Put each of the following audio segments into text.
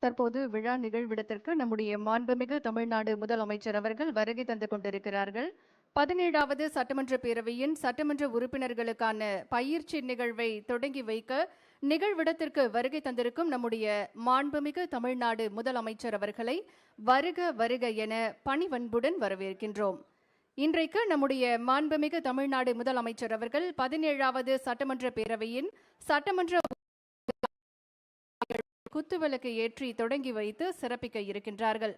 தற்போது விழா நிகழ்விடத்திற்கு நம்முடைய மாண்புமிகு தமிழ்நாடு முதலமைச்சர் அவர்கள் வருகை தந்து கொண்டிருக்கிறார்கள். 17வது சட்டமன்ற பேரவையின் சட்டமன்ற உறுப்பினர்களுக்கான பயிற்சி நிகழ்வை தொடங்கி வைக்க நிகழ்விடத்திற்கு வருகை தந்திருக்கும் நம்முடைய மாண்புமிகு தமிழ்நாடு முதலமைச்சர் அவர்களை வருக வருக என பணிவன்புடன் வரவேற்கின்றோம். இன்றைக்கு நம்முடைய மாண்புமிகு தமிழ்நாடு முதலமைச்சர் அவர்கள் 17வது சட்டமன்ற பேரவையின் சட்டமன்ற குத்துவிளக்கு ஏற்றி தொடங்கி வைத்து சிறப்பிக்க இருக்கின்றார்கள்.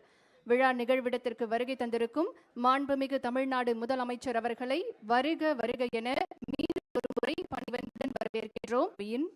விழா நிகழ்விடத்திற்கு வருகை தந்திருக்கும் மாண்புமிகு தமிழ்நாடு முதலமைச்சர் அவர்களை வருக வருக என மீண்டும் ஒரு முறை பணிவன்புடன் வரவேற்கின்றோம்.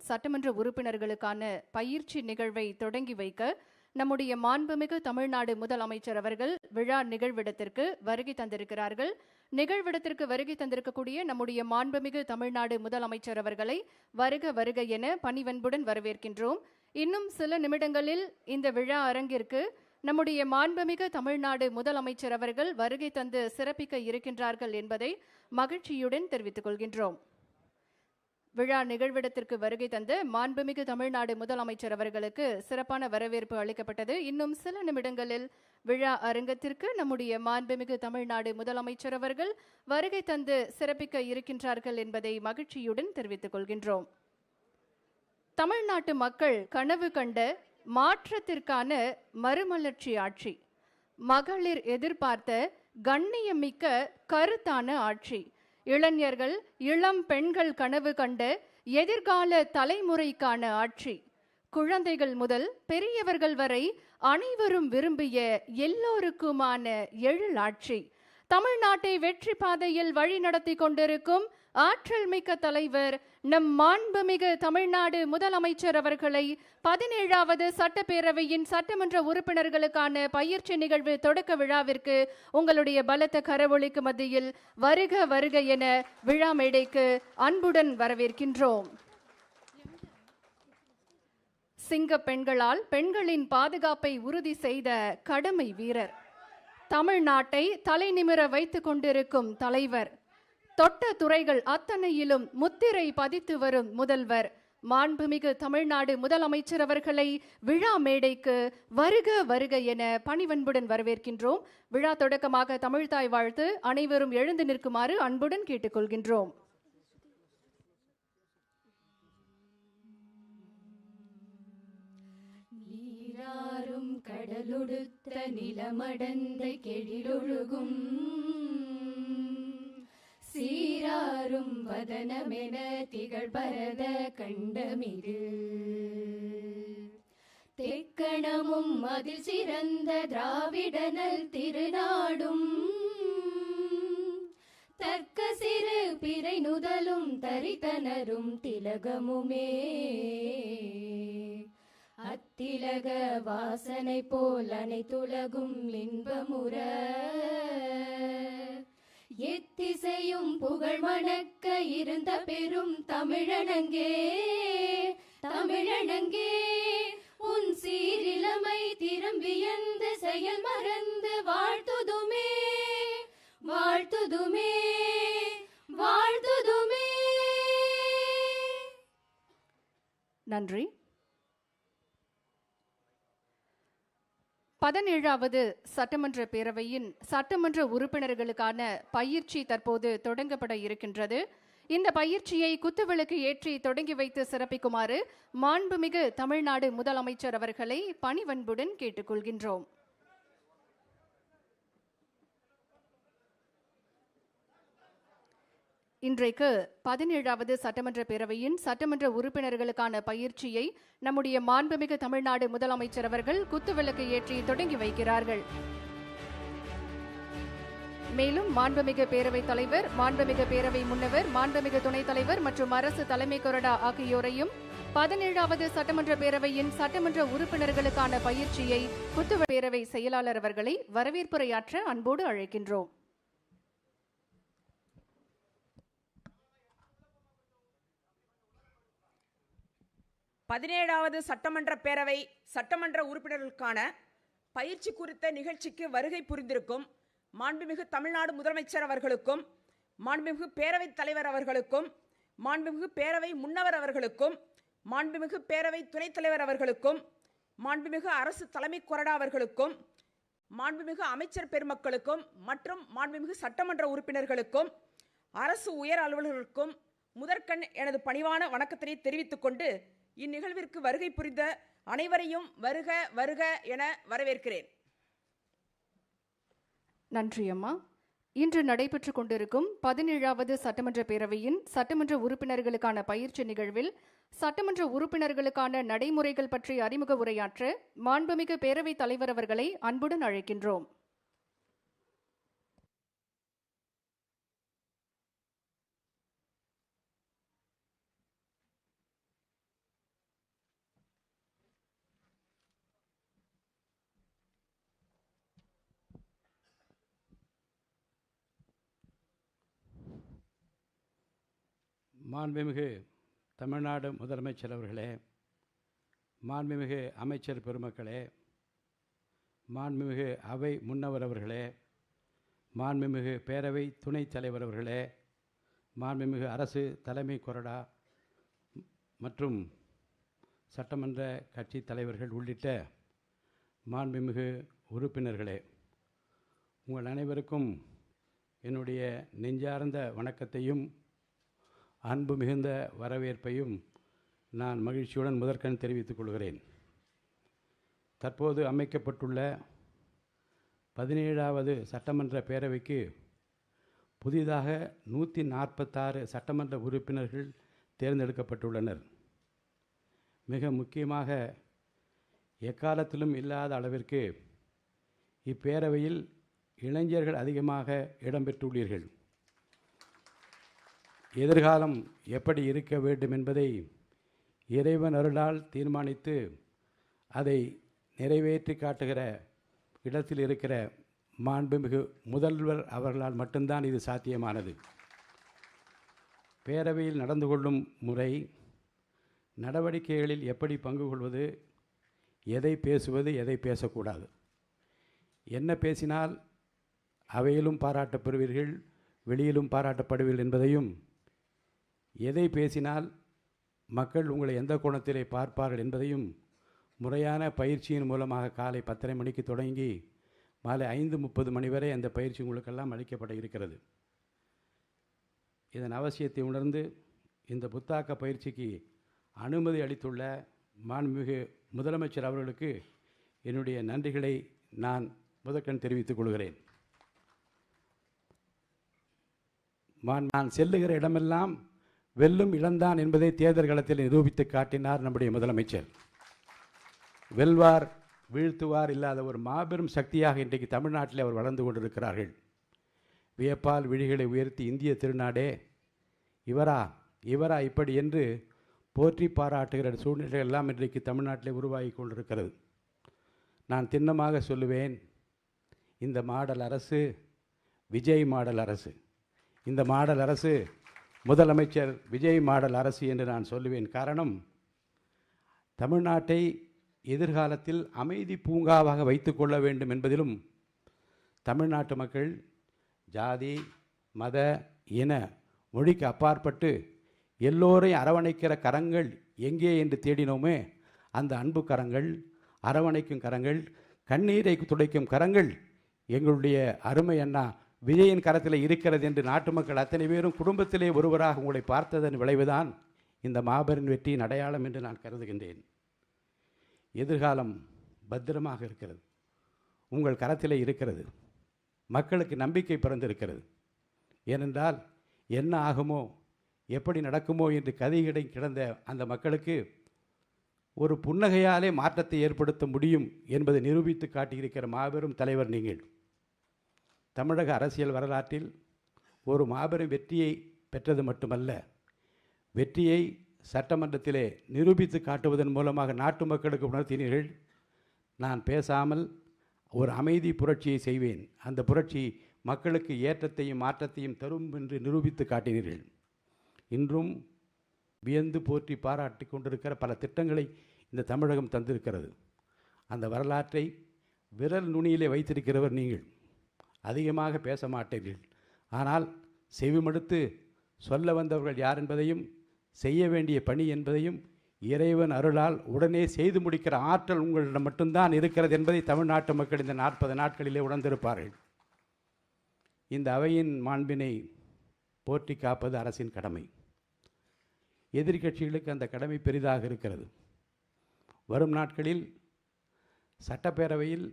சட்டமன்ற உறுப்பினர்களுக்கான பயிற்சி நிகழ்வை தொடங்கி வைக்க நம்முடைய மாண்புமிகு தமிழ்நாடு முதலமைச்சர் அவர்கள் விழா நிகழ்விடத்திற்கு வருகை தந்திருக்கிறார்கள். நிகழ்விடத்திற்கு வருகை தந்திருக்கக்கூடிய நம்முடைய மாண்புமிகு தமிழ்நாடு முதலமைச்சர் அவர்களை வருக வருக என பணிவன்புடன் வரவேற்கின்றோம். இன்னும் சில நிமிடங்களில் இந்த விழா அரங்கிற்கு நம்முடைய மாண்புமிகு தமிழ்நாடு முதலமைச்சர் அவர்கள் வருகை தந்து சிறப்பிக்க இருக்கின்றார்கள் என்பதை மகிழ்ச்சியுடன் தெரிவித்துக் கொள்கின்றோம். விழா நிகழ்விடத்திற்கு வருகை தந்த மாண்புமிகு தமிழ்நாடு முதலமைச்சர் அவர்களுக்கு சிறப்பான வரவேற்பு அளிக்கப்பட்டது. இன்னும் சில நிமிடங்களில் விழா அரங்கத்திற்கு நம்முடைய மாண்புமிகு தமிழ்நாடு முதலமைச்சர் அவர்கள் வருகை தந்து சிறப்பிக்க இருக்கின்றார்கள் என்பதை மகிழ்ச்சியுடன் தெரிவித்துக் கொள்கின்றோம். தமிழ்நாட்டு மக்கள் கனவு கண்ட மாற்றத்திற்கான மறுமலர்ச்சி ஆட்சி, மகளிர் எதிர்பார்த்த கண்ணியமிக்க கருத்தான ஆட்சி, இளைஞர்கள் இளம் பெண்கள் கனவு கண்ட எதிர்கால தலைமுறைக்கான ஆட்சி, குழந்தைகள் முதல் பெரியவர்கள் வரை அனைவரும் விரும்பிய எல்லோருக்குமான எழில் ஆட்சி, தமிழ்நாட்டை வெற்றி பாதையில் வழி நடத்தி கொண்டிருக்கும் ஆற்றல் மிக்க தலைவர் நம் மாண்புமிகு தமிழ்நாடு முதலமைச்சர் அவர்களை 17வது சட்டப்பேரவையின் சட்டமன்ற உறுப்பினர்களுக்கான பயிற்சி நிகழ்வு தொடக்க விழாவிற்கு உங்களுடைய பலத்த கரவொலிக்கு மத்தியில் வருக வருக என விழா மேடைக்கு அன்புடன் வரவேற்கின்றோம். சிங்க பெண்களால் பெண்களின் பாதுகாப்பை உறுதி செய்த கடமை வீரர், தமிழ்நாட்டை தலைநிமிர வைத்துக் கொண்டிருக்கும் தலைவர், தொட்ட துறைகள் அத்தனையிலும் முத்திரை பதித்து வரும் முதல்வர் மாண்புமிகு தமிழ்நாடு முதலமைச்சர் அவர்களை விழா மேடைக்கு வருக வருக என பணிவன்புடன் வரவேற்கின்றோம். விழா தொடக்கமாக தமிழ்தாய் வாழ்த்து அனைவரும் எழுந்து நிற்குமாறு அன்புடன் கேட்டுக்கொள்கின்றோம். நீராறும் கடலொடுத்த நிலமடந்த கெழிலொழுகும் சீராரும் வதனமென திகழ் பரத கண்டமிது தெக்கணமும் அதில் சிறந்த திராவிடனல் திருநாடும் தர்க்க சிறு பிறை நுதலும் தரித்தனரும் திலகமுமே அத்திலக வாசனை போல் அனைத்துலகும் இன்பமுற எத்திசையும் புகழ் மணக்க இருந்த பெரும் தமிழனங்கே தமிழனங்கே உன் சீரிலமை திரும்பியந்து செயல் மறந்து வாழ்த்துதுமே வாழ்த்துதுமே வாழ்த்துதுமே. நன்றி. 17வது சட்டமன்ற பேரவையின் சட்டமன்ற உறுப்பினர்களுக்கான பயிற்சி தற்போது தொடங்கப்பட இருக்கின்றது. இந்த பயிற்சியை குத்துவிளக்கு ஏற்றி தொடங்கி வைத்து சிறப்பிக்குமாறு மாண்புமிகு தமிழ்நாடு முதலமைச்சர் அவர்களை பணிவன்புடன் கேட்டுக்கொள்கின்றோம். இன்றைக்கு 17வது சட்டமன்ற பேரவையின் சட்டமன்ற உறுப்பினர்களுக்கான பயிற்சியை நம்முடைய மாண்புமிகு தமிழ்நாடு முதலமைச்சர் அவர்கள் குத்துவிளக்கு ஏற்றி தொடங்கி வைக்கிறார்கள். மேலும் மாண்புமிகு பேரவைத் தலைவர், மாண்புமிகு பேரவை முன்னவர், மாண்புமிகு துணைத் தலைவர் மற்றும் அரசு தலைமை கொறடா ஆகியோரையும் 17வது சட்டமன்ற பேரவையின் சட்டமன்ற உறுப்பினர்களுக்கான பயிற்சியை குத்துவிளக்கு பேரவை செயலாளர் அவர்களை வரவேற்புரையாற்ற அன்போடு அழைக்கின்றோம். பதினேழாவது சட்டமன்ற பேரவை சட்டமன்ற உறுப்பினர்களுக்கான பயிற்சி குறித்த நிகழ்ச்சிக்கு வருகை புரிந்திருக்கும் மாண்புமிகு தமிழ்நாடு முதலமைச்சர் அவர்களுக்கும், மாண்புமிகு பேரவைத் தலைவர் அவர்களுக்கும், மாண்புமிகு பேரவை முன்னவர் அவர்களுக்கும், மாண்புமிகு பேரவை துணைத் தலைவர் அவர்களுக்கும், மாண்புமிகு அரசு தலைமை கொறடா அவர்களுக்கும், மாண்புமிகு அமைச்சர் பெருமக்களுக்கும் மற்றும் மாண்புமிகு சட்டமன்ற உறுப்பினர்களுக்கும், அரசு உயர் அலுவலர்களுக்கும் முதற்கண் எனது பணிவான வணக்கத்தினை தெரிவித்துக் கொண்டு இந்நிகழ்விற்கு வருகை புரிந்த அனைவரையும் வருக வருக என வரவேற்கிறேன். நன்றி அம்மா. இன்று நடைபெற்றுக் கொண்டிருக்கும் 17வது சட்டமன்ற பேரவையின் சட்டமன்ற உறுப்பினர்களுக்கான பயிற்சி நிகழ்வில் சட்டமன்ற உறுப்பினர்களுக்கான நடைமுறைகள் பற்றி அறிமுக உரையாற்ற மாண்புமிகு பேரவைத் தலைவர் அவர்களை அன்புடன் அழைக்கின்றோம். மாண்புமிகு தமிழ்நாடு முதலமைச்சர் அவர்களே, மாண்புமிகு அமைச்சர் பெருமக்களே, மாண்புமிகு அவை முன்னவர் அவர்களே, மாண்புமிகு பேரவை துணைத் தலைவர் அவர்களே, மாண்புமிகு அரசு தலைமை கொறடா மற்றும் சட்டமன்ற கட்சி தலைவர்கள் உள்ளிட்ட மாண்புமிகு உறுப்பினர்களே, உங்கள் அனைவருக்கும் என்னுடைய நெஞ்சார்ந்த வணக்கத்தையும் அன்பு மிகுந்த வரவேற்பையும் நான் மகிழ்ச்சியுடன் முதற்கண் தெரிவித்துக் கொள்கிறேன். தற்போது அமைக்கப்பட்டுள்ள 17வது சட்டமன்ற பேரவைக்கு புதிதாக 146 சட்டமன்ற உறுப்பினர்கள் தேர்ந்தெடுக்கப்பட்டுள்ளனர். மிக முக்கியமாக எக்காலத்திலும் இல்லாத அளவிற்கு இப்பேரவையில் இளைஞர்கள் அதிகமாக இடம்பெற்றுள்ளீர்கள். எதிர்காலம் எப்படி இருக்க வேண்டும் என்பதை இறைவன் அருளால் தீர்மானித்து அதை நிறைவேற்றி காட்டுகிற இடத்தில் இருக்கிற மாண்புமிகு முதல்வர் அவர்களால் மட்டும்தான் இது சாத்தியமானது. பேரவையில் நடந்து கொள்ளும் முறை, நடவடிக்கைகளில் எப்படி பங்கு கொள்வது, எதை பேசுவது, எதை பேசக்கூடாது, என்ன பேசினால் அவையிலும் பாராட்டப்படுவீர்கள், வெளியிலும் பாராட்டப்படுவீர்கள் என்பதையும், எதை பேசினால் மக்கள் உங்களை எந்த கோணத்திலே பார்ப்பார்கள் என்பதையும் முறையான பயிற்சியின் மூலமாக காலை 10:30 மணிக்கு தொடங்கி மாலை 5:30 மணி வரை அந்த பயிற்சி உங்களுக்கெல்லாம் அளிக்கப்பட இருக்கிறது. இதன் அவசியத்தை உணர்ந்து இந்த புத்தாக்க பயிற்சிக்கு அனுமதி அளித்துள்ள மாண்புமிகு முதலமைச்சர் அவர்களுக்கு என்னுடைய நன்றிகளை நான் முதற்கண் தெரிவித்துக் கொள்கிறேன். நான் செல்லுகிற இடமெல்லாம் வெல்லும் இழந்தான் என்பதை தேர்தல் களத்தில் நிரூபித்து காட்டினார் நம்முடைய முதலமைச்சர். வெல்வார் வீழ்த்துவார் இல்லாத ஒரு மாபெரும் சக்தியாக இன்றைக்கு தமிழ்நாட்டில் அவர் வளர்ந்து கொண்டிருக்கிறார்கள். வியப்பால் விழிகளை உயர்த்தி இந்திய திருநாடே இவரா இவரா இப்படி என்று போற்றி பாராட்டுகிற சூழ்நிலை எல்லாம் இன்றைக்கு தமிழ்நாட்டில் உருவாகி கொண்டிருக்கிறது. நான் திண்ணமாக சொல்லுவேன், இந்த மாடல் அரசு விஜய் மாடல் அரசு, இந்த மாடல் அரசு முதலமைச்சர் விஜய் மாடல் அரசு என்று நான் சொல்லுவேன். காரணம், தமிழ்நாட்டை எதிர்காலத்தில் அமைதி பூங்காவாக வைத்து கொள்ள வேண்டும் என்பதிலும் தமிழ்நாட்டு மக்கள் ஜாதி மத இன மொழிக்கு அப்பாற்பட்டு எல்லோரையும் அரவணைக்கிற கரங்கள் எங்கே என்று தேடினோமே, அந்த அன்பு கரங்கள், அரவணைக்கும் கரங்கள், கண்ணீரை துடைக்கும் கரங்கள் எங்களுடைய அருமை அண்ணா விஜயின் கரத்தில் இருக்கிறது என்று நாட்டு மக்கள் அத்தனை பேரும் குடும்பத்திலே ஒருவராக உங்களை பார்த்ததன் விளைவுதான் இந்த மாபெரும் வெற்றியின் அடையாளம் என்று நான் கருதுகின்றேன். எதிர்காலம் பத்திரமாக இருக்கிறது, உங்கள் கரத்திலே இருக்கிறது. மக்களுக்கு நம்பிக்கை பிறந்திருக்கிறது. ஏனென்றால் என்ன ஆகுமோ எப்படி நடக்குமோ என்று கதிகிடை கிடந்த அந்த மக்களுக்கு ஒரு புன்னகையாலே மாற்றத்தை ஏற்படுத்த முடியும் என்பதை நிரூபித்து காட்டியிருக்கிற மாபெரும் தலைவர் நீங்கள். தமிழக அரசியல் வரலாற்றில் ஒரு மாபெரும் வெற்றியை பெற்றது மட்டுமல்ல, வெற்றியை சட்டமன்றத்திலே நிரூபித்து காட்டுவதன் மூலமாக நாட்டு மக்களுக்கு உணர்த்தினீர்கள். நான் பேசாமல் ஒரு அமைதி புரட்சியை செய்வேன், அந்த புரட்சி மக்களுக்கு ஏற்றத்தையும் மாற்றத்தையும் தரும் என்று நிரூபித்து காட்டினீர்கள். இன்றும் வியந்து போற்றி பாராட்டி கொண்டிருக்கிற பல திட்டங்களை இந்த தமிழகம் தந்திருக்கிறது. அந்த வரலாற்றை விரல் நுனியிலே வைத்திருக்கிறவர் நீங்கள். அதிகமாக பேச மாட்டீர்கள், ஆனால் செவிமடுத்து சொல்ல வந்தவர்கள் யார் என்பதையும் செய்ய வேண்டிய பணி என்பதையும் இறைவன் அருளால் உடனே செய்து முடிக்கிற ஆற்றல் உங்களிடம் மட்டும்தான் இருக்கிறது என்பதை தமிழ்நாட்டு மக்கள் இந்த 40 நாட்களிலே உணர்ந்திருப்பார்கள். இந்த அவையின் மாண்பினை போற்றி காப்பது அரசின் கடமை. எதிர்க்கட்சிகளுக்கு அந்த கடமை பெரிதாக இருக்கிறது. வரும் நாட்களில் சட்டப்பேரவையில்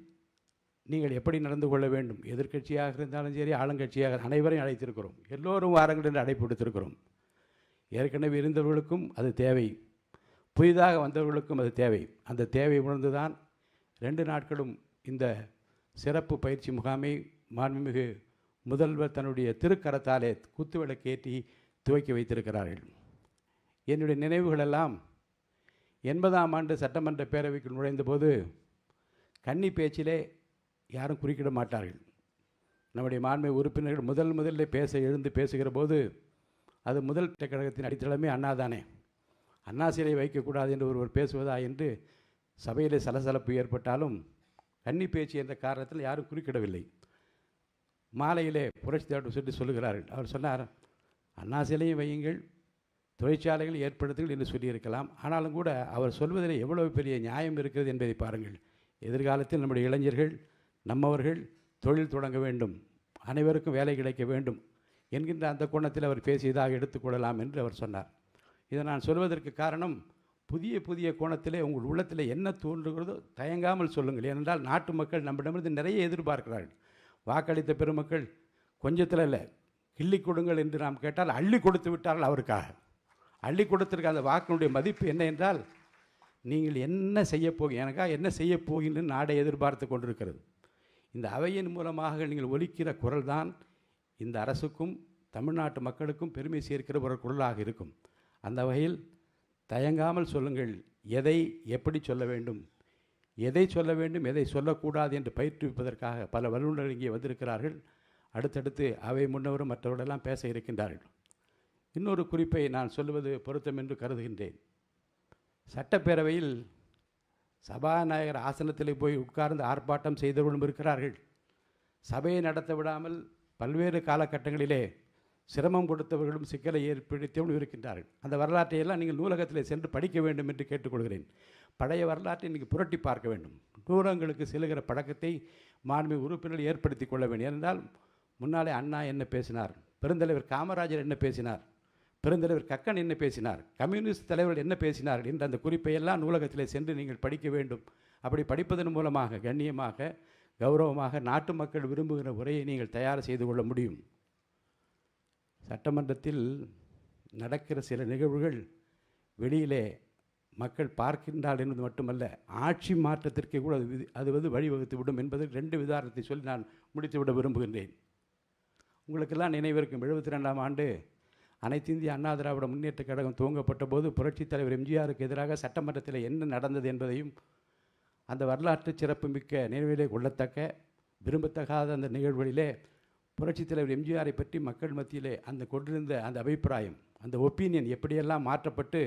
நீங்கள் எப்படி நடந்து கொள்ள வேண்டும், எதிர்க்கட்சியாக இருந்தாலும் சரி, ஆளுங்கட்சியாக, அனைவரையும் அழைத்திருக்கிறோம். எல்லோரும் வாருங்கள் என்று அழைப்பு விடுத்திருக்கிறோம். ஏற்கனவே இருந்தவர்களுக்கும் அது தேவை, புதிதாக வந்தவர்களுக்கும் அது தேவை. அந்த தேவை உணர்ந்துதான் 2 நாட்களும் இந்த சிறப்பு பயிற்சி முகாமை மாண்புமிகு முதல்வர் தன்னுடைய திருக்கரத்தாலே குத்துவிளக்கேற்றி துவக்கி வைத்திருக்கிறார்கள். என்னுடைய நினைவுகளெல்லாம் 80ஆம் ஆண்டு சட்டமன்ற பேரவைக்கு நுழைந்தபோது கன்னி பேச்சிலே யாரும் குறுக்கிட மாட்டார்கள். நம்முடைய மாண்புமிகு உறுப்பினர்கள் முதலில் எழுந்து பேசுகிற போது அது முதல் கழகத்தின் அடித்தளமே அண்ணாதானே, அண்ணா சிலை வைக்கக்கூடாது என்று ஒருவர் பேசுவதா என்று சபையிலே சலசலப்பு ஏற்பட்டாலும் கன்னி பேச்சு என்ற காரணத்தில் யாரும் குறுக்கிடவில்லை. மாலையிலே புரட்சி தலைவர் சொல்லி சொல்லுகிறார்கள். அவர் சொன்னார், அண்ணா சிலையும் வையுங்கள், தொழிற்சாலைகள் ஏற்படுத்துங்கள் என்று சொல்லியிருக்கலாம். ஆனாலும் கூட அவர் சொல்வதில் எவ்வளவு பெரிய நியாயம் இருக்கிறது என்பதை பாருங்கள். எதிர்காலத்தில் நம்முடைய இளைஞர்கள், நம்மவர்கள் தொழில் தொடங்க வேண்டும், அனைவருக்கும் வேலை கிடைக்க வேண்டும் என்கின்ற அந்த கோணத்தில் அவர் பேசியதாக எடுத்துக்கொள்ளலாம் என்று அவர் சொன்னார். இதை நான் சொல்வதற்கு காரணம், புதிய கோணத்திலே உங்கள் உள்ளத்தில் என்ன தோன்றுகிறதோ தயங்காமல் சொல்லுங்கள். ஏனென்றால் நாட்டு மக்கள் நம்மிடமிருந்து நிறைய எதிர்பார்க்கிறார்கள். வாக்களித்த பெருமக்கள் கொஞ்சத்தில் இல்லை, கிள்ளி கொடுங்கள் என்று நாம் கேட்டால் அள்ளி கொடுத்து விட்டார்கள். அவருக்காக அள்ளி கொடுத்திருக்க அந்த வாக்கினுடைய மதிப்பு என்ன என்றால், நீங்கள் என்ன செய்ய எனக்காக என்ன செய்ய போகின்ற நாடை எதிர்பார்த்து கொண்டிருக்கிறது. இந்த அவையின் மூலமாக நீங்கள் ஒலிக்கிற குரல் தான் இந்த அரசுக்கும் தமிழ்நாட்டு மக்களுக்கும் பெருமை சேர்க்கிற ஒரு குரலாக இருக்கும். அந்த வகையில் தயங்காமல் சொல்லுங்கள், எதை எப்படி சொல்ல வேண்டும், எதை சொல்ல வேண்டும், எதை சொல்லக்கூடாது என்று பயிற்றுவிப்பதற்காக பல வல்லுநர்கள் இங்கே வந்திருக்கிறார்கள். அடுத்தடுத்து அவை முன்னவரும் மற்றவர்களெல்லாம் பேச இருக்கின்றார்கள். இன்னொரு குறிப்பை நான் சொல்லுவது பொருத்தம் என்று கருதுகின்றேன். சட்டப்பேரவையில் சபாநாயகர் ஆசனத்தில் போய் உட்கார்ந்து ஆர்ப்பாட்டம் செய்தவர்களும் இருக்கிறார்கள். சபையை நடத்த விடாமல் பல்வேறு காலகட்டங்களிலே சிரமம் கொடுத்தவர்களும் சிக்கலை ஏற்படுத்தியவர்களும் இருக்கின்றார்கள். அந்த வரலாற்றையெல்லாம் நீங்கள் நூலகத்தில் சென்று படிக்க வேண்டும் என்று கேட்டுக்கொள்கிறேன். பழைய வரலாற்றை நீங்கள் புரட்டி பார்க்க வேண்டும். நூலகங்களுக்கு செல்லுகிற பழக்கத்தை மாண்புமிகு உறுப்பினர்கள் ஏற்படுத்தி கொள்ள வேண்டும். ஏனென்றால் முன்னாலே அண்ணா என்ன பேசினார், பெருந்தலைவர் காமராஜர் என்ன பேசினார், பெருந்தலைவர் கக்கன் என்ன பேசினார், கம்யூனிஸ்ட் தலைவர்கள் என்ன பேசினார்கள் என்ற அந்த குறிப்பையெல்லாம் நூலகத்தில் சென்று நீங்கள் படிக்க வேண்டும். அப்படி படிப்பதன் மூலமாக கண்ணியமாக, கௌரவமாக நாட்டு மக்கள் விரும்புகிற உரையை நீங்கள் தயார் செய்து கொள்ள முடியும். சட்டமன்றத்தில் நடக்கிற சில நிகழ்வுகள் வெளியிலே மக்கள் பார்க்கின்றால் என்பது மட்டுமல்ல, ஆட்சி மாற்றத்திற்கு கூட அது வழிவகுத்து விடும் என்பது 2 உதாரணத்தை சொல்லி நான் முடித்துவிட விரும்புகின்றேன். உங்களுக்கெல்லாம் நினைவிருக்கும், 72ஆம் ஆண்டு அனைத்து இந்திய அண்ணா திராவிட முன்னேற்றக் கழகம் துவங்கப்பட்ட போது புரட்சித் தலைவர் எம்ஜிஆருக்கு எதிராக சட்டமன்றத்தில் என்ன நடந்தது என்பதையும், அந்த வரலாற்று சிறப்புமிக்க நினைவிலே கொள்ளத்தக்க விரும்பத்தகாத அந்த நிகழ்வுகளிலே புரட்சித் தலைவர் எம்ஜிஆரை பற்றி மக்கள் மத்தியிலே அந்த கொண்டிருந்த அந்த அபிப்பிராயம், அந்த ஒப்பீனியன் எப்படியெல்லாம் மாற்றப்பட்டு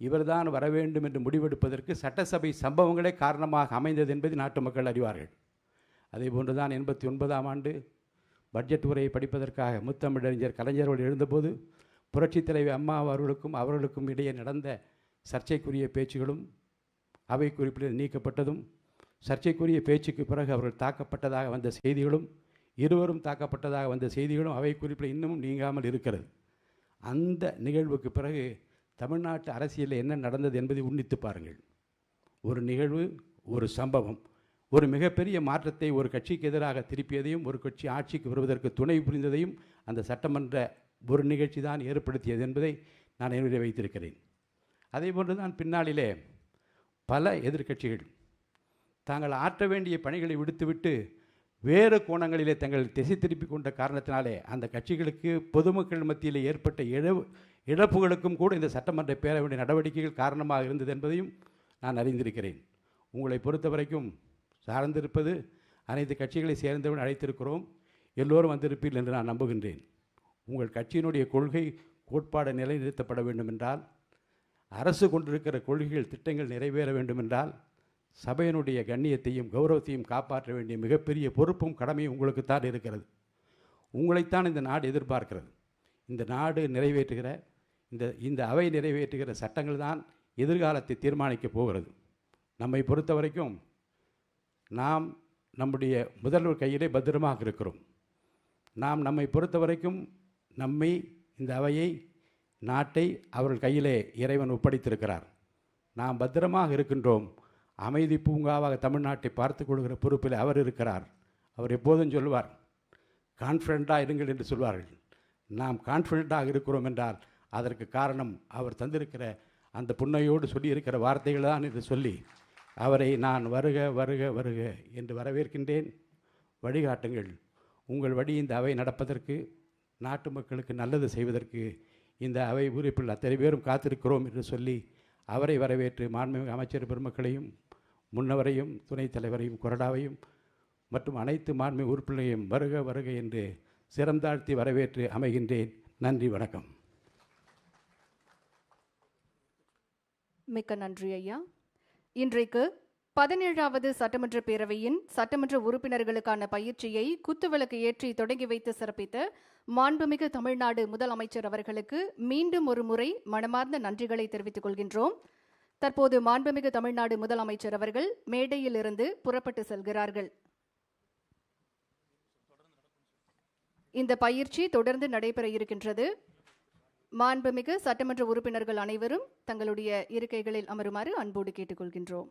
இவர்தான் வர வேண்டும் என்று முடிவெடுப்பதற்கு சட்டசபை சம்பவங்களே காரணமாக அமைந்தது என்பதை நாட்டு மக்கள் அறிவார்கள். அதே போன்று தான் 89ஆம் ஆண்டு பட்ஜெட் உரையை படிப்பதற்காக முத்தமிழறிஞர் கலைஞர் அவர்கள் எழுந்தபோது புரட்சித் தலைவர் அம்மா அவர்களுக்கும் இடையே நடந்த சர்ச்சைக்குரிய பேச்சுகளும் அவை குறிப்பில் நீக்கப்பட்டதும், சர்ச்சைக்குரிய பேச்சுக்கு பிறகு அவர்கள் தாக்கப்பட்டதாக வந்த செய்திகளும், இருவரும் தாக்கப்பட்டதாக வந்த செய்திகளும் அவை குறிப்பில் இன்னமும் நீங்காமல் இருக்கிறது. அந்த நிகழ்வுக்கு பிறகு தமிழ்நாட்டு அரசியலில் என்ன நடந்தது என்பதை உன்னித்து பாருங்கள். ஒரு நிகழ்வு, ஒரு சம்பவம் ஒரு மிகப்பெரிய மாற்றத்தை ஒரு கட்சிக்கு எதிராக திருப்பியதையும், ஒரு கட்சி ஆட்சிக்கு வருவதற்கு துணை புரிந்ததையும் அந்த சட்டமன்ற ஒரு நிகழ்ச்சி தான் ஏற்படுத்தியது என்பதை நான் நினைவில் வைத்திருக்கிறேன். அதே போன்று தான் பின்னாளிலே பல எதிர்க்கட்சிகள் தாங்கள் ஆற்ற வேண்டிய பணிகளை விடுத்துவிட்டு வேறு கோணங்களிலே தங்கள் திசை திருப்பி கொண்ட காரணத்தினாலே அந்த கட்சிகளுக்கு பொதுமக்கள் மத்தியில் ஏற்பட்ட இழப்புகளுக்கும் கூட இந்த சட்டமன்ற பேரவையுடைய நடவடிக்கைகள் காரணமாக இருந்தது என்பதையும் நான் அறிந்திருக்கிறேன். உங்களை பொறுத்த வரைக்கும் சார்ந்திருப்பது அனைத்து கட்சிகளை சேர்ந்தவர்கள் அழைத்திருக்கிறோம், எல்லோரும் வந்திருப்பீர்கள் என்று நான் நம்புகின்றேன். உங்கள் கட்சியினுடைய கொள்கை கோட்பாடு நிலைநிறுத்தப்பட வேண்டும் என்றால், அரசு கொண்டிருக்கிற கொள்கைகள் திட்டங்கள் நிறைவேற வேண்டும் என்றால், சபையினுடைய கண்ணியத்தையும் கௌரவத்தையும் காப்பாற்ற வேண்டிய மிகப்பெரிய பொறுப்பும் கடமையும் உங்களுக்குத்தான் இருக்கிறது. உங்களைத்தான் இந்த நாடு எதிர்பார்க்கிறது. இந்த நாடு நிறைவேற்றுகிற இந்த அவை நிறைவேற்றுகிற சட்டங்கள் தான் எதிர்காலத்தை தீர்மானிக்கப் போகிறது. நம்மை பொறுத்த வரைக்கும் நாம் நம்முடைய முதல்வர் கையிலே பத்திரமாக இருக்கிறோம். நாம் நம்மை பொறுத்த வரைக்கும் நம்மை, இந்த அவையை, நாட்டை அவர்கள் கையிலே இறைவன் ஒப்படைத்திருக்கிறார். நாம் பத்திரமாக இருக்கின்றோம். அமைதி பூங்காவாக தமிழ்நாட்டை பார்த்து கொள்கிற பொறுப்பில் அவர் இருக்கிறார். அவர் எப்போதும் சொல்வார், கான்ஃபிடென்ட்டாக இருங்கள் என்று சொல்வார்கள். நாம் கான்ஃபிடென்ட்டாக இருக்கிறோம் என்றால் அதற்கு காரணம் அவர் தந்திருக்கிற அந்த புன்னையோடு சொல்லியிருக்கிற வார்த்தைகள் தான் என்று சொல்லி அவரை நான் வருக வருக வருக என்று வரவேற்கின்றேன். வழிகாட்டுங்கள். உங்கள் வழி இந்த அவை நடப்பதற்கு, நாட்டு மக்களுக்கு நல்லது செய்வதற்கு இந்த அவை உறுப்பில் அத்தனை பேரும் காத்திருக்கிறோம் என்று சொல்லி அவரை வரவேற்று மாண்புமிகு அமைச்சர் பெருமக்களையும், முன்னவரையும், துணைத் தலைவரையும், கொறடாவையும் மற்றும் அனைத்து மாண்புமிகு உறுப்பினரையும் வருக வருக என்று சிரம்தாழ்த்தி வரவேற்று அமைகின்றேன். நன்றி, வணக்கம். மிக்க நன்றி ஐயா. இன்றைக்கு 17வது சட்டமன்ற பேரவையின் சட்டமன்ற உறுப்பினர்களுக்கான பயிற்சியை குத்துவிளக்கு ஏற்றி தொடங்கி வைத்து சிறப்பித்த மாண்புமிகு தமிழ்நாடு முதலமைச்சர் அவர்களுக்கு மீண்டும் ஒரு முறை மனமார்ந்த நன்றிகளை தெரிவித்துக் கொள்கின்றோம். தற்போது மாண்புமிகு தமிழ்நாடு முதலமைச்சர் அவர்கள் மேடையிலிருந்து புறப்பட்டு செல்கிறார்கள். இந்த பயிற்சி தொடர்ந்து நடைபெற இருக்கின்றது. மாண்புமிகு சட்டமன்ற உறுப்பினர்கள் அனைவரும் தங்களுடைய இருக்கைகளில் அமருமாறு அன்போடு கேட்டுக்கொள்கின்றோம்.